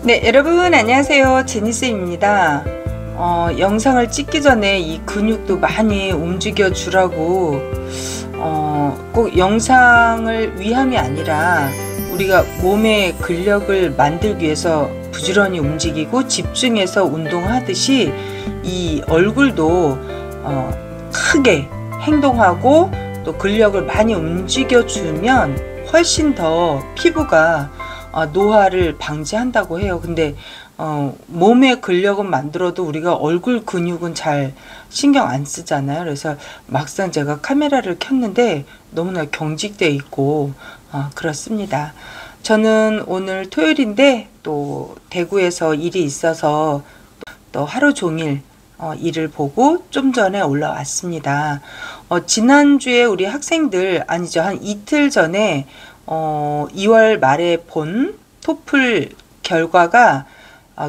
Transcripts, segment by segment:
네, 여러분 안녕하세요. 제니쌤입니다. 영상을 찍기 전에 이 근육도 많이 움직여 주라고 꼭 영상을 위함이 아니라 우리가 몸의 근력을 만들기 위해서 부지런히 움직이고 집중해서 운동하듯이 이 얼굴도 크게 행동하고 또 근력을 많이 움직여 주면 훨씬 더 피부가 노화를 방지한다고 해요. 근데 몸의 근력은 만들어도 우리가 얼굴 근육은 잘 신경 안 쓰잖아요. 그래서 막상 제가 카메라를 켰는데 너무나 경직돼 있고 그렇습니다. 저는 오늘 토요일인데 또 대구에서 일이 있어서 또 하루 종일 일을 보고 좀 전에 올라왔습니다. 지난주에 우리 학생들 아니죠, 한 이틀 전에 2월 말에 본 토플 결과가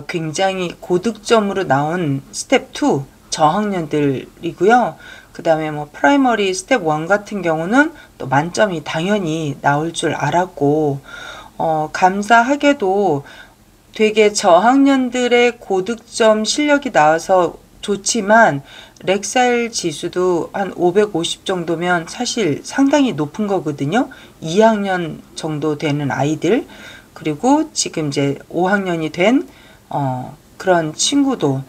굉장히 고득점으로 나온 스텝 2 저학년들이고요. 그 다음에 뭐 프라이머리 스텝 1 같은 경우는 또 만점이 당연히 나올 줄 알았고, 감사하게도 되게 저학년들의 고득점 실력이 나와서 좋지만 렉사일 지수도 한 550 정도면 사실 상당히 높은 거거든요. 2학년 정도 되는 아이들, 그리고 지금 이제 5학년이 된 그런 친구도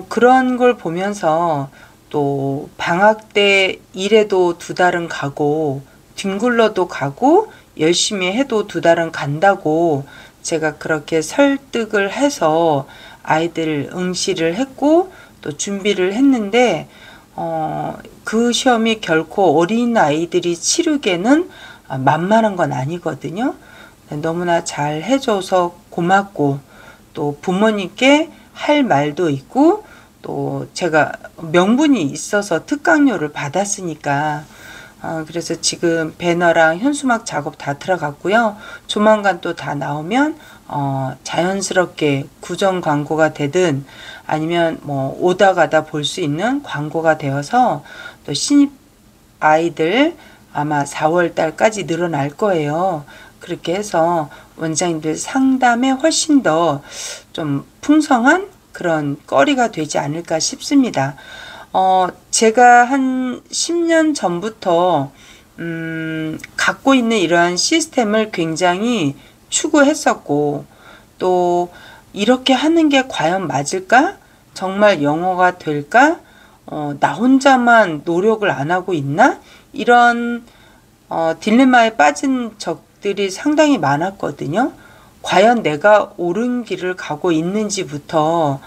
그런 걸 보면서 또 방학 때 일에도 2달은 가고 뒹굴러도 가고 열심히 해도 2달은 간다고 제가 그렇게 설득을 해서 아이들 응시를 했고 또 준비를 했는데 그 시험이 결코 어린 아이들이 치르기에는 만만한 건 아니거든요. 너무나 잘 해줘서 고맙고 또 부모님께 할 말도 있고 또 제가 명분이 있어서 특강료를 받았으니까 그래서 지금 배너랑 현수막 작업 다 들어갔고요. 조만간 또 다 나오면 자연스럽게 구정 광고가 되든 아니면 뭐 오다 가다 볼 수 있는 광고가 되어서 또 신입 아이들 아마 4월 달까지 늘어날 거예요. 그렇게 해서 원장님들 상담에 훨씬 더 좀 풍성한 그런 거리가 되지 않을까 싶습니다. 제가 한 10년 전부터 갖고 있는 이러한 시스템을 굉장히 추구했었고 또 이렇게 하는 게 과연 맞을까? 정말 영어가 될까? 나 혼자만 노력을 안 하고 있나? 이런 딜레마에 빠진 적들이 상당히 많았거든요. 과연 내가 옳은 길을 가고 있는지부터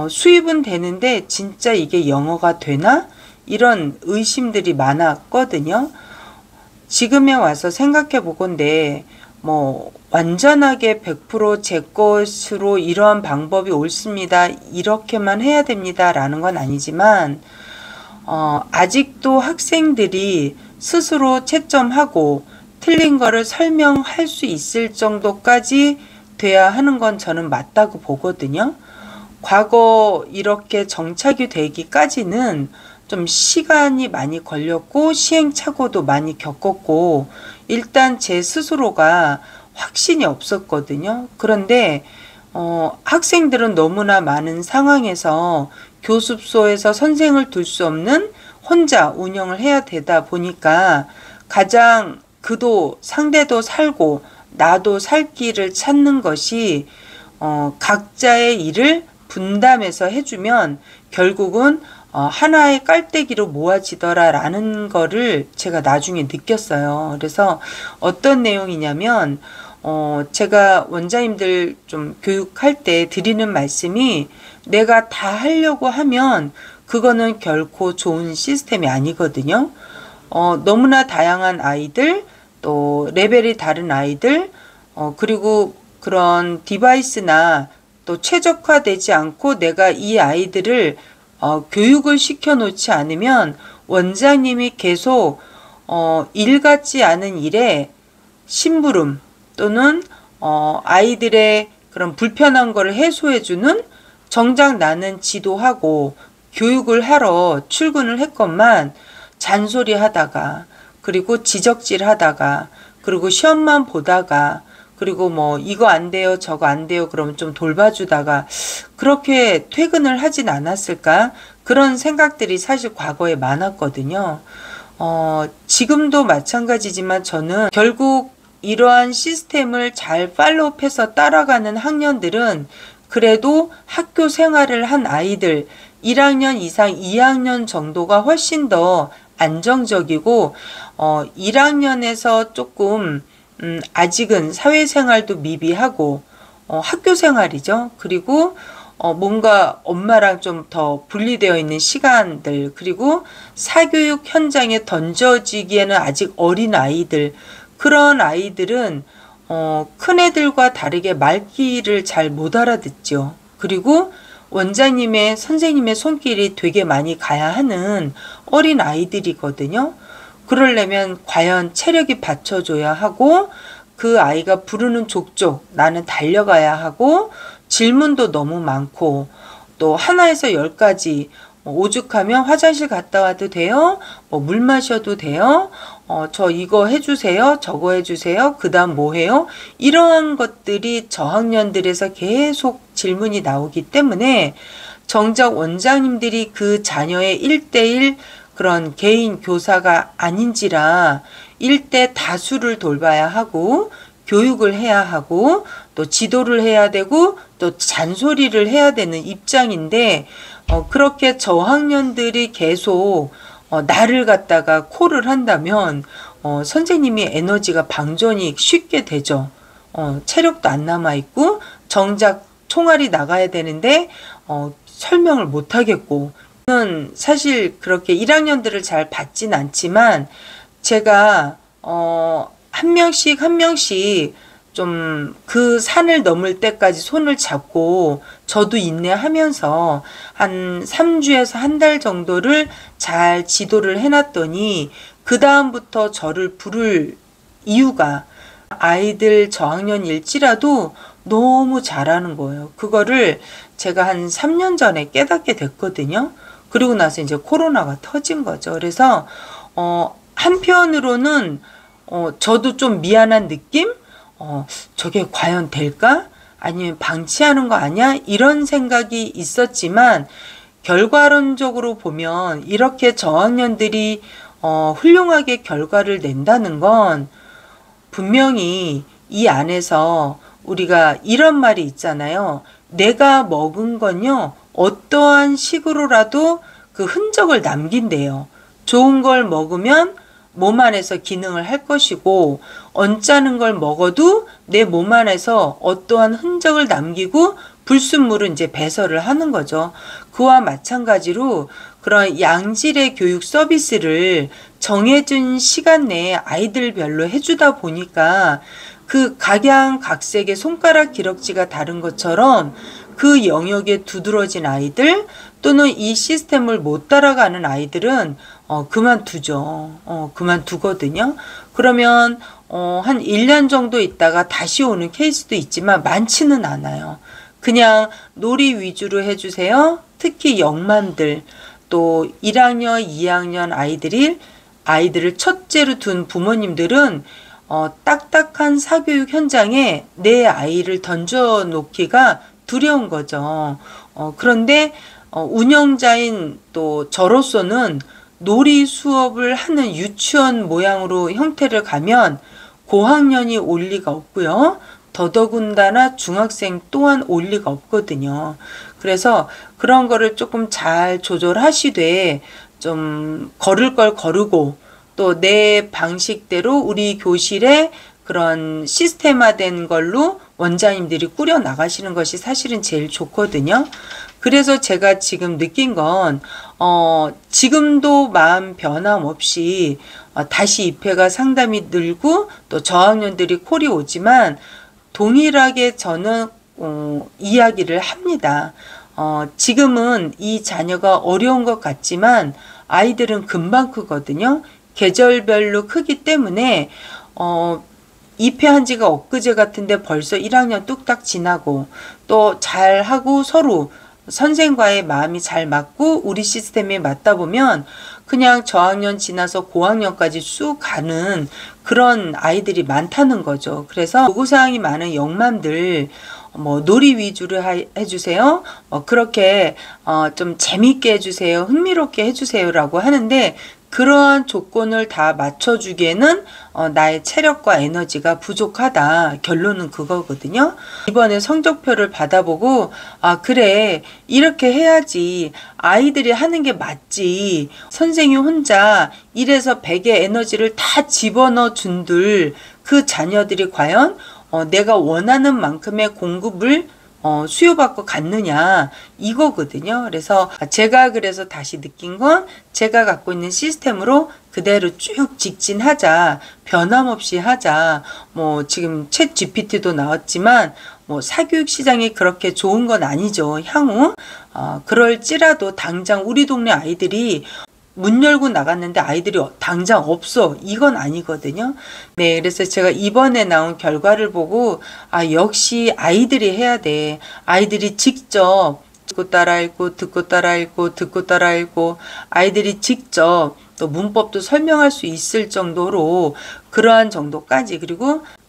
수입은 되는데 진짜 이게 영어가 되나? 이런 의심들이 많았거든요. 지금에 와서 생각해 보건데 뭐 완전하게 100% 제 것으로 이러한 방법이 옳습니다, 이렇게만 해야 됩니다 라는 건 아니지만 아직도 학생들이 스스로 채점하고 틀린 거를 설명할 수 있을 정도까지 돼야 하는 건 저는 맞다고 보거든요. 과거 이렇게 정착이 되기까지는 좀 시간이 많이 걸렸고 시행착오도 많이 겪었고 일단 제 스스로가 확신이 없었거든요. 그런데 학생들은 너무나 많은 상황에서 교습소에서 선생을 둘 수 없는 혼자 운영을 해야 되다 보니까 가장 그도 상대도 살고 나도 살 길을 찾는 것이 각자의 일을 분담해서 해주면 결국은 하나의 깔때기로 모아지더라 라는 거를 제가 나중에 느꼈어요. 그래서 어떤 내용이냐면 제가 원장님들 좀 교육할 때 드리는 말씀이 내가 다 하려고 하면 그거는 결코 좋은 시스템이 아니거든요. 너무나 다양한 아이들, 또 레벨이 다른 아이들, 그리고 그런 디바이스나 또 최적화되지 않고 내가 이 아이들을 교육을 시켜 놓지 않으면 원장님이 계속 일 같지 않은 일에 심부름 또는 아이들의 그런 불편한 거를 해소해주는, 정작 나는 지도하고 교육을 하러 출근을 했건만 잔소리 하다가 그리고 지적질 하다가 그리고 시험만 보다가 그리고 뭐 이거 안 돼요, 저거 안 돼요, 그러면 좀 돌봐주다가 그렇게 퇴근을 하진 않았을까? 그런 생각들이 사실 과거에 많았거든요. 지금도 마찬가지지만 저는 결국 이러한 시스템을 잘 팔로우해서 따라가는 학년들은 그래도 학교 생활을 한 아이들 1학년 이상 2학년 정도가 훨씬 더 안정적이고 1학년에서 조금 아직은 사회생활도 미비하고 학교 생활이죠. 그리고 뭔가 엄마랑 좀 더 분리되어 있는 시간들, 그리고 사교육 현장에 던져지기에는 아직 어린 아이들, 그런 아이들은 큰 애들과 다르게 말귀를 잘 못 알아듣죠. 그리고 원장님의 선생님의 손길이 되게 많이 가야 하는 어린 아이들이거든요. 그러려면 과연 체력이 받쳐줘야 하고 그 아이가 부르는 족족 나는 달려가야 하고 질문도 너무 많고 또 하나에서 10가지 오죽하면 화장실 갔다 와도 돼요? 물 마셔도 돼요? 저 이거 해주세요? 저거 해주세요? 그 다음 뭐 해요? 이러한 것들이 저학년들에서 계속 질문이 나오기 때문에 정작 원장님들이 그 자녀의 1대1 그런 개인 교사가 아닌지라 1대 다수를 돌봐야 하고 교육을 해야 하고 또 지도를 해야 되고 또 잔소리를 해야 되는 입장인데 그렇게 저학년들이 계속 나를 갖다가 콜을 한다면 선생님이 에너지가 방전이 쉽게 되죠. 체력도 안 남아있고 정작 총알이 나가야 되는데 설명을 못 하겠고 저는 사실 그렇게 1학년들을 잘 받진 않지만 제가 한 명씩 한 명씩 좀 그 산을 넘을 때까지 손을 잡고 저도 인내하면서 한 3주에서 한 달 정도를 잘 지도를 해놨더니 그 다음부터 저를 부를 이유가 아이들 저학년일지라도 너무 잘하는 거예요. 그거를 제가 한 3년 전에 깨닫게 됐거든요. 그리고 나서 이제 코로나가 터진 거죠. 그래서 한편으로는 저도 좀 미안한 느낌? 저게 과연 될까? 아니면 방치하는 거 아니야? 이런 생각이 있었지만 결과론적으로 보면 이렇게 저학년들이 훌륭하게 결과를 낸다는 건 분명히 이 안에서 우리가 이런 말이 있잖아요. 내가 먹은 건요, 어떠한 식으로라도 그 흔적을 남긴대요. 좋은 걸 먹으면 몸 안에서 기능을 할 것이고 언짢은 걸 먹어도 내 몸 안에서 어떠한 흔적을 남기고 불순물은 이제 배설을 하는 거죠. 그와 마찬가지로 그런 양질의 교육 서비스를 정해진 시간 내에 아이들별로 해주다 보니까 그 각양각색의 손가락 기럭지가 다른 것처럼 그 영역에 두드러진 아이들 또는 이 시스템을 못 따라가는 아이들은 그만두죠. 그만두거든요. 그러면 한 1년 정도 있다가 다시 오는 케이스도 있지만 많지는 않아요. 그냥 놀이 위주로 해주세요. 특히 영만들 또 1학년, 2학년 아이들을 첫째로 둔 부모님들은 딱딱한 사교육 현장에 내 아이를 던져놓기가 두려운 거죠. 그런데 운영자인 또 저로서는 놀이 수업을 하는 유치원 모양으로 형태를 가면 고학년이 올 리가 없고요. 더더군다나 중학생 또한 올 리가 없거든요. 그래서 그런 거를 조금 잘 조절하시되 좀 걸을 걸 거르고 또 내 방식대로 우리 교실에 그런 시스템화된 걸로 원장님들이 꾸려 나가시는 것이 사실은 제일 좋거든요. 그래서 제가 지금 느낀 건 지금도 마음 변함없이 다시 입회가 상담이 늘고 또 저학년들이 콜이 오지만 동일하게 저는 이야기를 합니다. 지금은 이 자녀가 어려운 것 같지만 아이들은 금방 크거든요. 계절별로 크기 때문에 입회한 지가 엊그제 같은데 벌써 1학년 뚝딱 지나고 또 잘하고 서로 선생과의 마음이 잘 맞고 우리 시스템에 맞다 보면 그냥 저학년 지나서 고학년까지 쑥 가는 그런 아이들이 많다는 거죠. 그래서 요구사항이 많은 영맘들 뭐 놀이 위주로 해주세요. 그렇게 좀 재밌게 해주세요. 흥미롭게 해주세요라고 하는데 그러한 조건을 다 맞춰주기에는 나의 체력과 에너지가 부족하다. 결론은 그거거든요. 이번에 성적표를 받아보고 아 그래 이렇게 해야지 아이들이 하는 게 맞지. 선생이 혼자 1에서 100의 에너지를 다 집어넣어 준들 그 자녀들이 과연 내가 원하는 만큼의 공급을 수요받고 갔느냐 이거거든요. 그래서 그래서 다시 느낀 건 제가 갖고 있는 시스템으로 그대로 쭉 직진하자. 변함없이 하자. 뭐 지금 챗 GPT도 나왔지만 뭐 사교육 시장이 그렇게 좋은 건 아니죠. 향후 그럴지라도 당장 우리 동네 아이들이 문 열고 나갔는데 아이들이 당장 없어. 이건 아니거든요. 네, 그래서 제가 이번에 나온 결과를 보고 아 역시 아이들이 해야 돼. 아이들이 직접 듣고 따라 읽고 듣고 따라 읽고 듣고 따라 읽고 아이들이 직접 또 문법도 설명할 수 있을 정도로 그러한 정도까지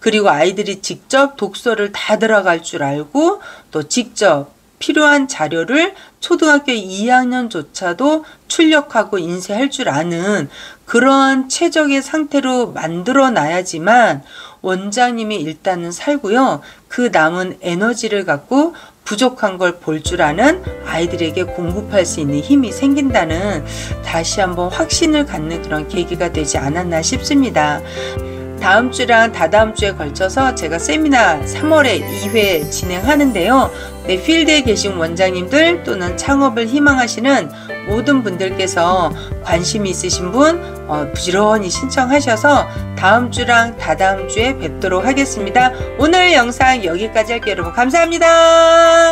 그리고 아이들이 직접 독서를 다 들어갈 줄 알고 또 직접 필요한 자료를 초등학교 2학년조차도 출력하고 인쇄할 줄 아는 그러한 최적의 상태로 만들어 놔야지만 원장님이 일단은 살고요. 그 남은 에너지를 갖고 부족한 걸 볼 줄 아는 아이들에게 공급할 수 있는 힘이 생긴다는 다시 한번 확신을 갖는 그런 계기가 되지 않았나 싶습니다. 다음 주랑 다다음 주에 걸쳐서 제가 세미나 3월에 2회 진행하는데요. 네, 필드에 계신 원장님들 또는 창업을 희망하시는 모든 분들께서 관심이 있으신 분 부지런히 신청하셔서 다음 주랑 다다음 주에 뵙도록 하겠습니다. 오늘 영상 여기까지 할게요. 여러분 감사합니다.